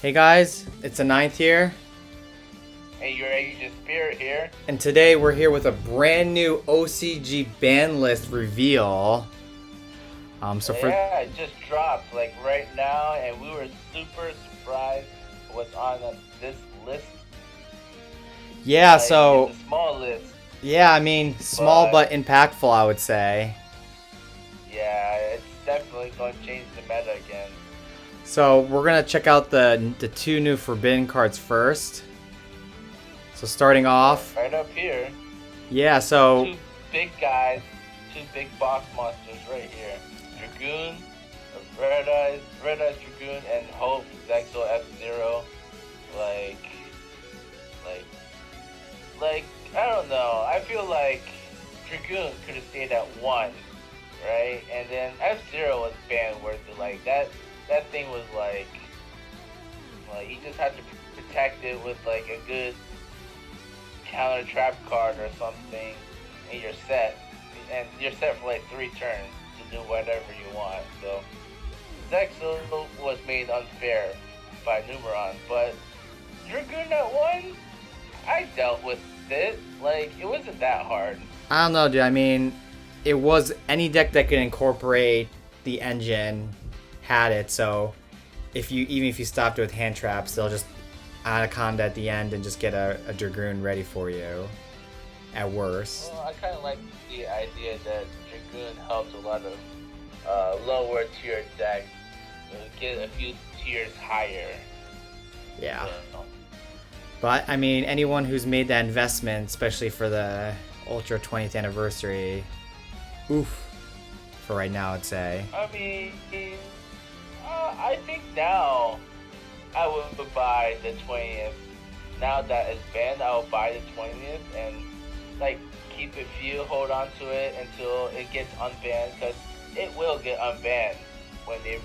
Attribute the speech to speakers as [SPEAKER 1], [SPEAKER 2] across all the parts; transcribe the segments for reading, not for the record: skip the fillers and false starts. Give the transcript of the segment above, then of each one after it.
[SPEAKER 1] Hey guys, it's the ninth here,
[SPEAKER 2] Hey, YOURAZNSPIRIT here.
[SPEAKER 1] and today we're here with a brand new OCG ban list reveal. So for
[SPEAKER 2] Yeah, it just dropped like right now, and we were super surprised what's on this list.
[SPEAKER 1] yeah,
[SPEAKER 2] Like,
[SPEAKER 1] so
[SPEAKER 2] it's a small list,
[SPEAKER 1] yeah, I mean small
[SPEAKER 2] but
[SPEAKER 1] but impactful, I would say.
[SPEAKER 2] yeah, it's definitely going to change the meta again.
[SPEAKER 1] So we're gonna check out the two new forbidden cards first. So starting off,
[SPEAKER 2] Right up here,
[SPEAKER 1] yeah, so
[SPEAKER 2] two big guys, two big boss monsters right here. Dragoon, Red Eyes Dragoon, and Hope Zexal F-Zero. Like, like like I don't know. I feel like Dragoon could have stayed at 1, right? And then F-Zero was ban worthy. Like that thing was like you just had to protect it with like a good counter trap card or something, and you're set. And you're set for like 3 turns to do whatever you want. So Zexal was made unfair by Numerons, but Dragoon at 1, I dealt with it. Like, it wasn't that hard.
[SPEAKER 1] I don't know, dude. I mean, it was any deck that could incorporate the engine had it. So even if you stopped it with hand traps, they'll just anaconda at the end and just get a dragoon ready for you. At worst.
[SPEAKER 2] Well, I kind of like the idea that Dragoon helps a lot of lower tier decks get a few tiers higher.
[SPEAKER 1] Yeah.
[SPEAKER 2] So,
[SPEAKER 1] But I mean, anyone who's made that investment, especially for the Ultra 20th anniversary, oof. For right now, I'd say.
[SPEAKER 2] I mean, I think now I would buy the 20th. Now that it's banned, I will buy the 20th and like keep a few, hold on to it until it gets unbanned, because it will get unbanned when they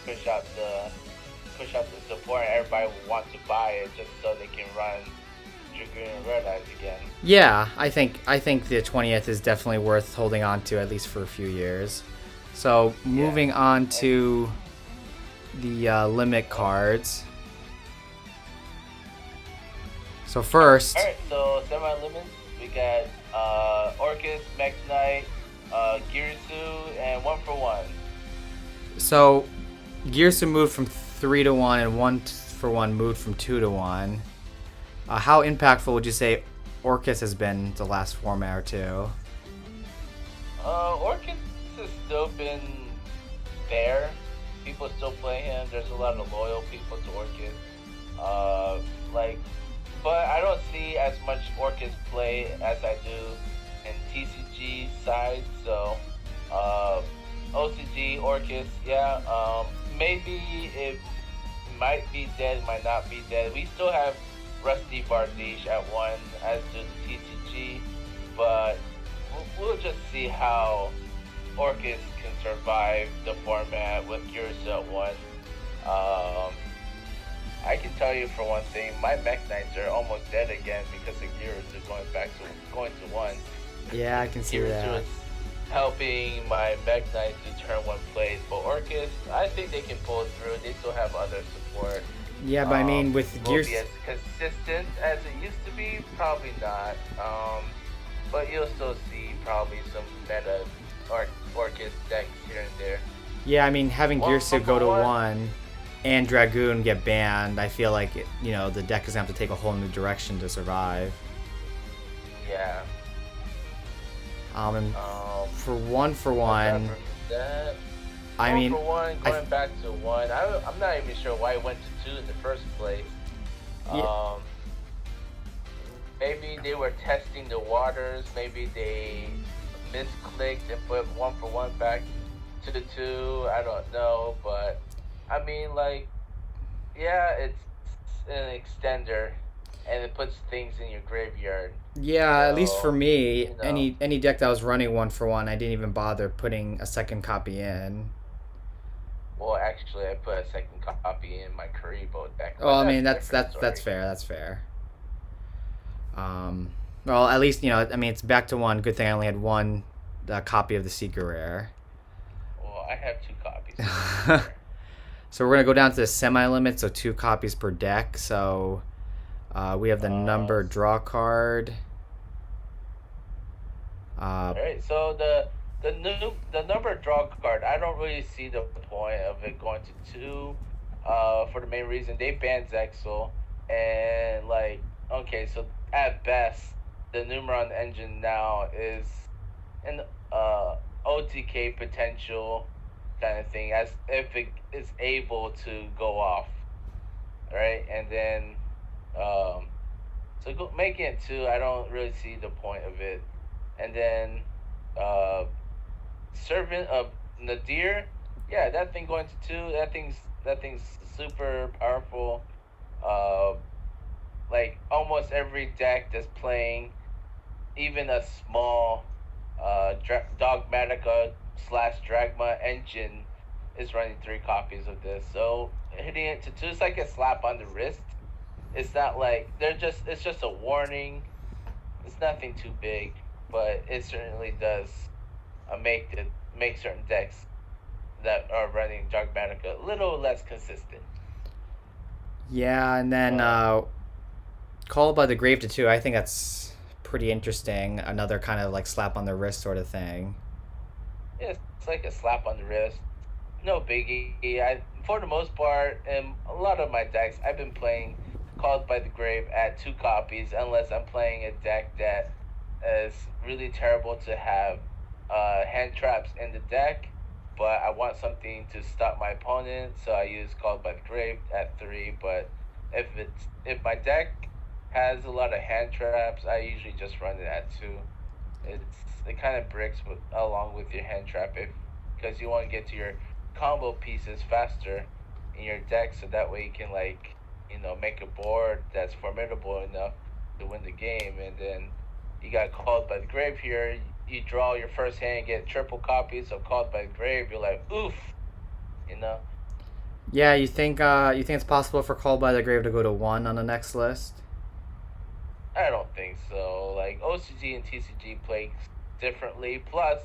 [SPEAKER 2] push out the support, and everybody will want to buy it just so they can run Dragoon and Red Eyes again.
[SPEAKER 1] Yeah, I think the 20th is definitely worth holding on to at least for a few years. So moving on to the limit cards. So first,
[SPEAKER 2] Alright, so semi-limits, we got Orcus, Mech Knight, Girsu, and 1-for-1.
[SPEAKER 1] so Gearsu moved from 3 to 1 and 1-for-1 moved from 2 to 1. How impactful would you say Orcus has been the last format or two?
[SPEAKER 2] Orcus has still been there. People still play him. There's a lot of loyal people to Orcus. But I don't see as much Orcus play as I do in TCG side. So, OCG Orcus, yeah. Maybe it might be dead, might not be dead. We still have Rusty Bardiche at 1, as do the TCG, but we'll just see how Orcus can survive the format with Yugioh at 1. I can tell you for one thing, my Mech Knights are almost dead again because of Yugioh going to 1.
[SPEAKER 1] Yeah, I can see
[SPEAKER 2] Yugioh
[SPEAKER 1] that.
[SPEAKER 2] is helping my Mech Knights to turn 1 plays, but Orcus, I think they can pull through. They still have other support.
[SPEAKER 1] Yeah, but I mean, with
[SPEAKER 2] Will
[SPEAKER 1] Gears,
[SPEAKER 2] be as consistent as it used to be? Probably not. But you'll still see probably some meta Orcus decks here and there.
[SPEAKER 1] yeah, I mean, having
[SPEAKER 2] One
[SPEAKER 1] Gearsu
[SPEAKER 2] for
[SPEAKER 1] go to
[SPEAKER 2] one.
[SPEAKER 1] 1 and Dragoon get banned, I feel like the deck is gonna have to take a whole new direction to survive.
[SPEAKER 2] Yeah.
[SPEAKER 1] And for one,
[SPEAKER 2] Aside from that,
[SPEAKER 1] I mean,
[SPEAKER 2] for one, going back to 1, I'm not even sure why it went to 2 in the first place.
[SPEAKER 1] Yeah.
[SPEAKER 2] Maybe they were testing the waters. Maybe they misclicked and put 1-for-1 back to the 2. I don't know, but I mean, like, yeah, it's an extender, and it puts things in your graveyard.
[SPEAKER 1] yeah, at least for
[SPEAKER 2] So,
[SPEAKER 1] me,
[SPEAKER 2] you know,
[SPEAKER 1] any deck that was running 1-for-1, I didn't even bother putting a second copy in.
[SPEAKER 2] well, actually, I put a second copy in my Karibo deck.
[SPEAKER 1] Well,
[SPEAKER 2] But
[SPEAKER 1] I mean,
[SPEAKER 2] that's a
[SPEAKER 1] that's
[SPEAKER 2] different
[SPEAKER 1] that's
[SPEAKER 2] story.
[SPEAKER 1] that's fair. That's fair. Um, Well, at least I mean, it's back to one. Good thing I only had one copy of the secret rare.
[SPEAKER 2] Well, I have 2 copies of the secret rare.
[SPEAKER 1] So we're gonna go down to the semi-limit, so 2 copies per deck. So we have the number draw card.
[SPEAKER 2] All right, so the number draw card, I don't really see the point of it going to 2. For the main reason they banned Zexal, and like, okay, so at best the Numeron engine now is an OTK potential kind of thing, as if it is able to go off, right? And then so making it 2, I don't really see the point of it. And then Servant of Nadir, yeah, that thing going to 2, that thing's super powerful. Like almost every deck that's playing even a small Dogmatica / Dragma engine is running 3 copies of this. So hitting it to 2 is like a slap on the wrist. It's not like it's just a warning. It's nothing too big, but it certainly does make certain decks that are running Dogmatica a little less consistent.
[SPEAKER 1] Yeah, and then Called by the Grave to 2. I think that's pretty interesting. Another kind of like slap on the wrist sort of thing.
[SPEAKER 2] Yeah, it's like a slap on the wrist. No biggie. For the most part, in a lot of my decks, I've been playing Called by the Grave at 2 copies, unless I'm playing a deck that is really terrible to have hand traps in the deck, but I want something to stop my opponent, so I use Called by the Grave at 3. But if my deck has a lot of hand traps, I usually just run it at 2. It kind of breaks along with your hand trap, because you want to get to your combo pieces faster in your deck, so that way you can make a board that's formidable enough to win the game. And then you got Called by the Grave here. You draw your first hand, get triple copies of Called by the Grave. You're like, oof,
[SPEAKER 1] Yeah, you think it's possible for Called by the Grave to go to 1 on the next list?
[SPEAKER 2] I don't think so. Like, OCG and TCG play differently. Plus,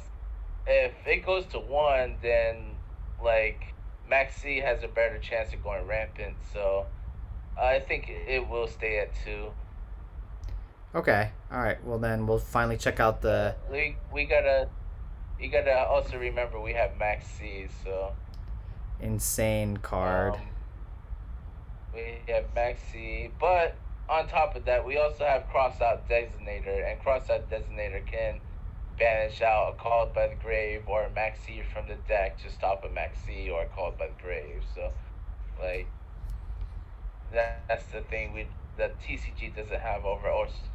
[SPEAKER 2] if it goes to 1, then like Maxi has a better chance of going rampant. So I think it will stay at 2.
[SPEAKER 1] Okay. All right. Well, then we'll finally check out the.
[SPEAKER 2] You gotta also remember we have Maxi, so
[SPEAKER 1] Insane card.
[SPEAKER 2] We have Maxi, but on top of that, we also have Crossout Designator, and Crossout Designator can banish out a Called by the Grave or a Maxi from the deck to stop a Maxi or a Called by the Grave. So, like, that's the thing that TCG doesn't have over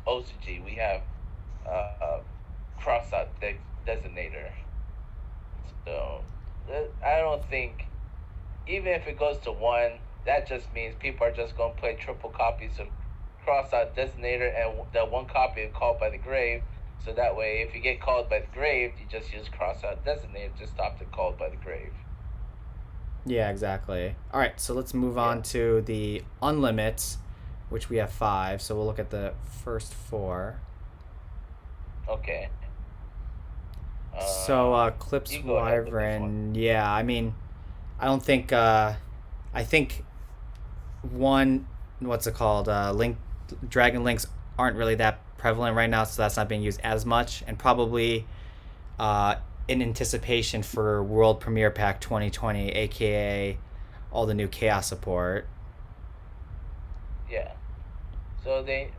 [SPEAKER 2] OCG. We have Crossout Designator. So, I don't think, even if it goes to 1, that just means people are just going to play triple copies of Crossout Designator and the 1 copy of Called by the Grave. So that way, if you get Called by the Grave, you just use Crossout Designator to stop the Called by the Grave.
[SPEAKER 1] Yeah, exactly. All right, so let's move on to the Unlimit, which we have 5. So we'll look at the first 4.
[SPEAKER 2] Okay.
[SPEAKER 1] So Clips Wyvern, yeah, I mean, I don't think, I think what's it called? Dragon Links aren't really that prevalent right now, so that's not being used as much, and probably in anticipation for World Premiere Pack 2020, aka all the new Chaos support.
[SPEAKER 2] Yeah. So they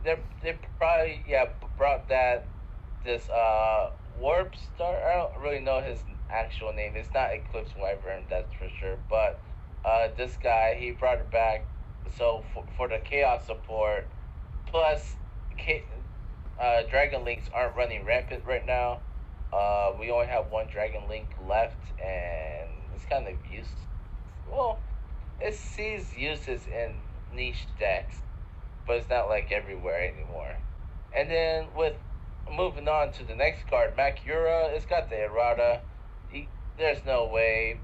[SPEAKER 2] probably brought this Warp Star. I don't really know his actual name. It's not Eclipse Wyvern, that's for sure. But this guy, he brought it back. So for the Chaos support, plus Dragon Links aren't running rampant right now. We only have 1 Dragon Link left, and it's kind of used. Well, it sees uses in niche decks, but it's not like everywhere anymore. And then with moving on to the next card, Makura, it's got the errata. There's no way.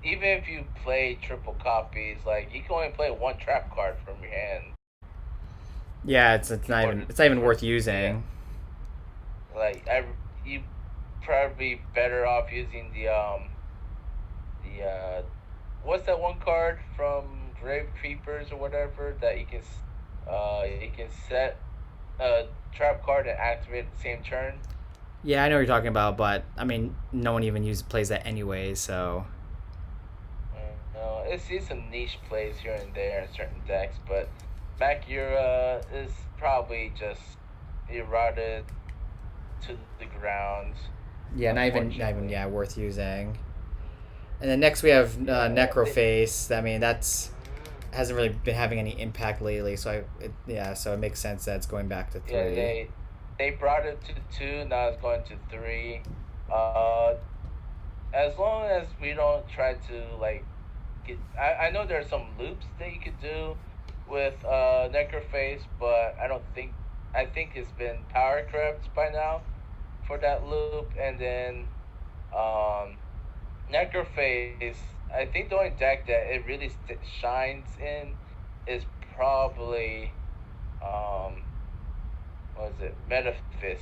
[SPEAKER 2] Even if you play triple copies, like, you can only play 1 trap card from your hand.
[SPEAKER 1] Yeah, it's not
[SPEAKER 2] Or
[SPEAKER 1] even it's not even worth
[SPEAKER 2] yeah,
[SPEAKER 1] using.
[SPEAKER 2] like you probably better off using the what's that one card from Grave Creepers or whatever that you can set a trap card and activate at the same turn.
[SPEAKER 1] Yeah, I know what you're talking about, but I mean, no one even plays that anyway. So
[SPEAKER 2] No, it's see some niche plays here and there in certain decks, but Makura is probably just eroded to the ground,
[SPEAKER 1] yeah, not even
[SPEAKER 2] unfortunately.
[SPEAKER 1] yeah worth using. And then next we have
[SPEAKER 2] Yeah,
[SPEAKER 1] Necroface. I mean, that's hasn't really been having any impact lately. So so it makes sense that it's going back to
[SPEAKER 2] yeah,
[SPEAKER 1] 3.
[SPEAKER 2] they brought it to 2, now it's going to 3. Uh, as long as we don't try to like I know there's some loops that you could do with Necroface, but I think it's been power crept by now for that loop, and then um, Necroface. I think the only deck that it really shines in is probably um, what is it, Metaphys?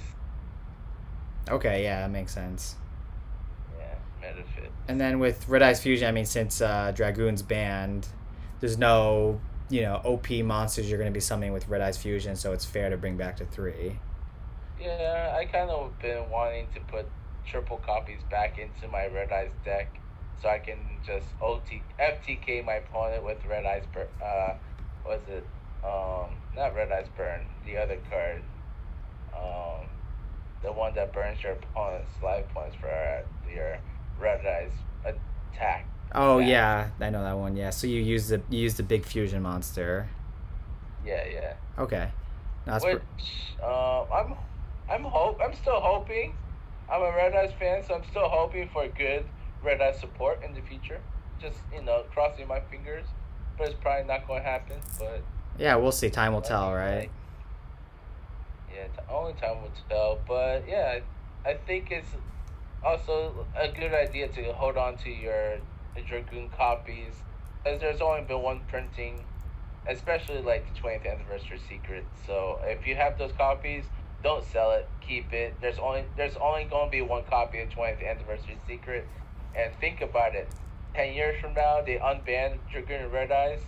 [SPEAKER 1] Okay, yeah, that makes sense.
[SPEAKER 2] Yeah,
[SPEAKER 1] And
[SPEAKER 2] Metaphys.
[SPEAKER 1] then with Red Eyes Fusion, I mean, since Dragoon's banned, there's no OP monsters you're going to be summoning with Red Eyes Fusion, so it's fair to bring back to 3.
[SPEAKER 2] Yeah, I kind of been wanting to put triple copies back into my Red Eyes deck, so I can just FTK my opponent with Red Eyes was it not Red Eyes Burn, the other card, um the one that burns your opponent's life points for your Red Eyes attack
[SPEAKER 1] Oh
[SPEAKER 2] damage.
[SPEAKER 1] yeah, I know that one. Yeah, so you use the big fusion monster.
[SPEAKER 2] Yeah, yeah.
[SPEAKER 1] Okay, no, that's
[SPEAKER 2] Which I'm still hoping. I'm a Red Eyes fan, so I'm still hoping for good Red Eyes support in the future. Just crossing my fingers, but it's probably not going to happen. But
[SPEAKER 1] yeah. We'll see. Time will
[SPEAKER 2] I
[SPEAKER 1] tell,
[SPEAKER 2] mean,
[SPEAKER 1] right?
[SPEAKER 2] like, yeah, only time will tell. But yeah, I think it's also a good idea to hold on to your Dragoon copies, as there's only been one printing, especially like the 20th anniversary secret. So if you have those copies, don't sell it, keep it. There's only going to be one copy of 20th anniversary secret, and think about it. 10 years from now, they unban Dragoon and Red Eyes.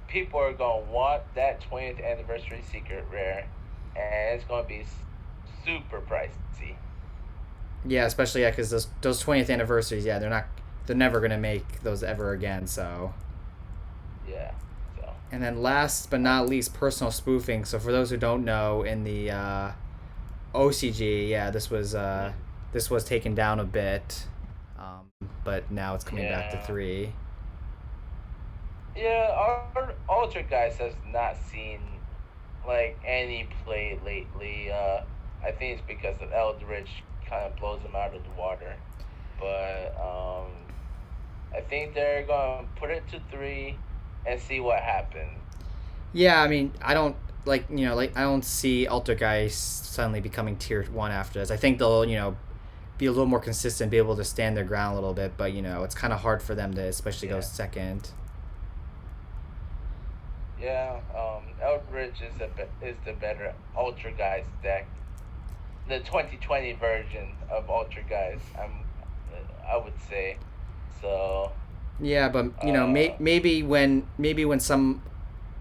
[SPEAKER 2] People are going to want that 20th anniversary secret rare, and it's going to be super pricey.
[SPEAKER 1] Yeah, especially yeah, because those 20th anniversaries, yeah, they're never gonna make those ever again. So,
[SPEAKER 2] Yeah. So
[SPEAKER 1] and then last but
[SPEAKER 2] uh,
[SPEAKER 1] not least, personal spoofing. So for those who don't know, in the OCG, yeah, this was taken down a bit, but now it's coming back to
[SPEAKER 2] yeah.
[SPEAKER 1] 3.
[SPEAKER 2] Yeah, our Ultra guys has not seen like any play lately. I think it's because of Eldritch kind of blows them out of the water. But I think they're gonna put it to 3 and see what happens.
[SPEAKER 1] Yeah, I mean, I don't I don't see Alter Guys suddenly becoming tier 1 after this. I think they'll be a little more consistent, be able to stand their ground a little bit, but it's kind of hard for them to especially go
[SPEAKER 2] Yeah,
[SPEAKER 1] second.
[SPEAKER 2] yeah. Eldritch is the better Ultra guys deck. The 2020 version of Ultra guys. I would say so.
[SPEAKER 1] Yeah, but
[SPEAKER 2] Uh,
[SPEAKER 1] maybe when some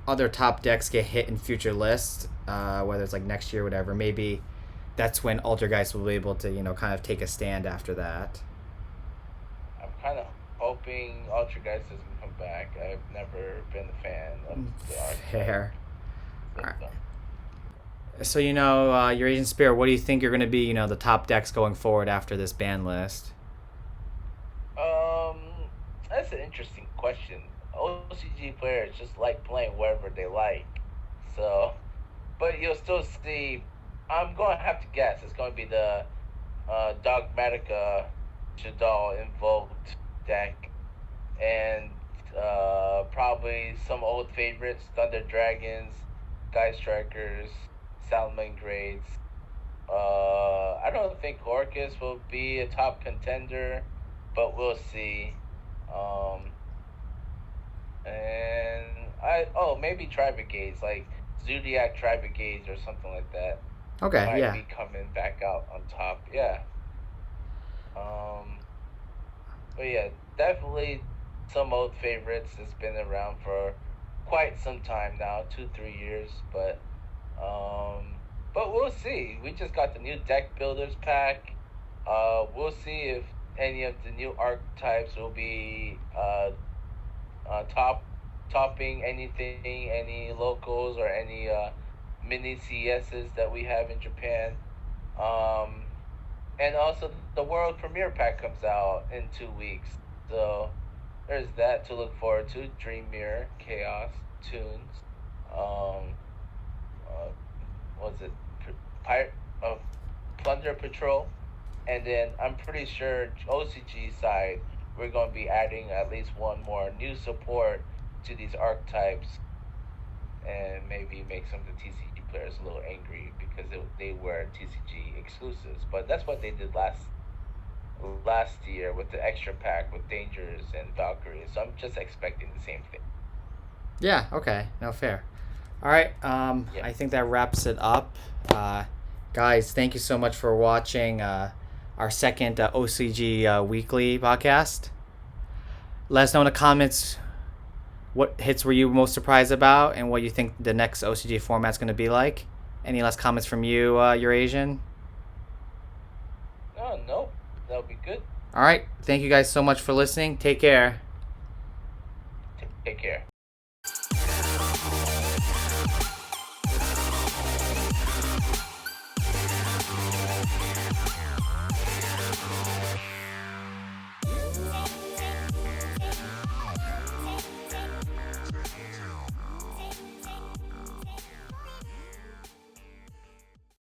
[SPEAKER 1] other top decks get hit in future lists, whether it's like next year or whatever, maybe that's when Alter Guys will be able to kind of take a stand after that.
[SPEAKER 2] I'm kind of hoping Ultra Guys doesn't come back. I've never been a fan of the archetype
[SPEAKER 1] Fair. All right.
[SPEAKER 2] system.
[SPEAKER 1] So your Agent Spirit, what do you think are going to be the top decks going forward after this ban list?
[SPEAKER 2] That's an interesting question. OCG players just like playing wherever they like, so but you'll still see. I'm going to have to guess it's going to be the Dogmatica Shadal invoked deck, and probably some old favorites: Thunder Dragons, Sky Strikers, Salmon Grades. I don't think Orcus will be a top contender, but we'll see. Um, and maybe Tri Brigades, like Zodiac Tribrigades or something like that
[SPEAKER 1] Okay,
[SPEAKER 2] might
[SPEAKER 1] yeah.
[SPEAKER 2] be coming back out on top. Yeah. Um, but yeah, definitely some old favorites that's been around for quite some time now, 2-3 years. But we'll see. We just got the new deck builders pack. We'll see if any of the new archetypes will be topping anything, any locals or any mini CSs that we have in Japan. Um, and also the world premiere pack comes out in 2 weeks, so there's that to look forward to. Dream Mirror, Chaos, Tunes, um, uh, what was it? Pirate of Plunder Patrol, and then I'm pretty sure OCG side we're going to be adding at least one more new support to these archetypes, and maybe make some of the TCG players a little angry because they were TCG exclusives. But that's what they did last year with the extra pack with Dangers and Valkyrie. So I'm just expecting the same thing.
[SPEAKER 1] Yeah, okay. No, fair. All right,
[SPEAKER 2] Yeah.
[SPEAKER 1] I think that wraps it up. Guys, thank you so much for watching our second OCG weekly podcast. Let us know in the comments what hits were you most surprised about and what you think the next OCG format's going to be like. Any last comments from you, Eurasian?
[SPEAKER 2] Oh, no. That'll be good.
[SPEAKER 1] All right, thank you guys so much for listening. Take care.
[SPEAKER 2] Take care.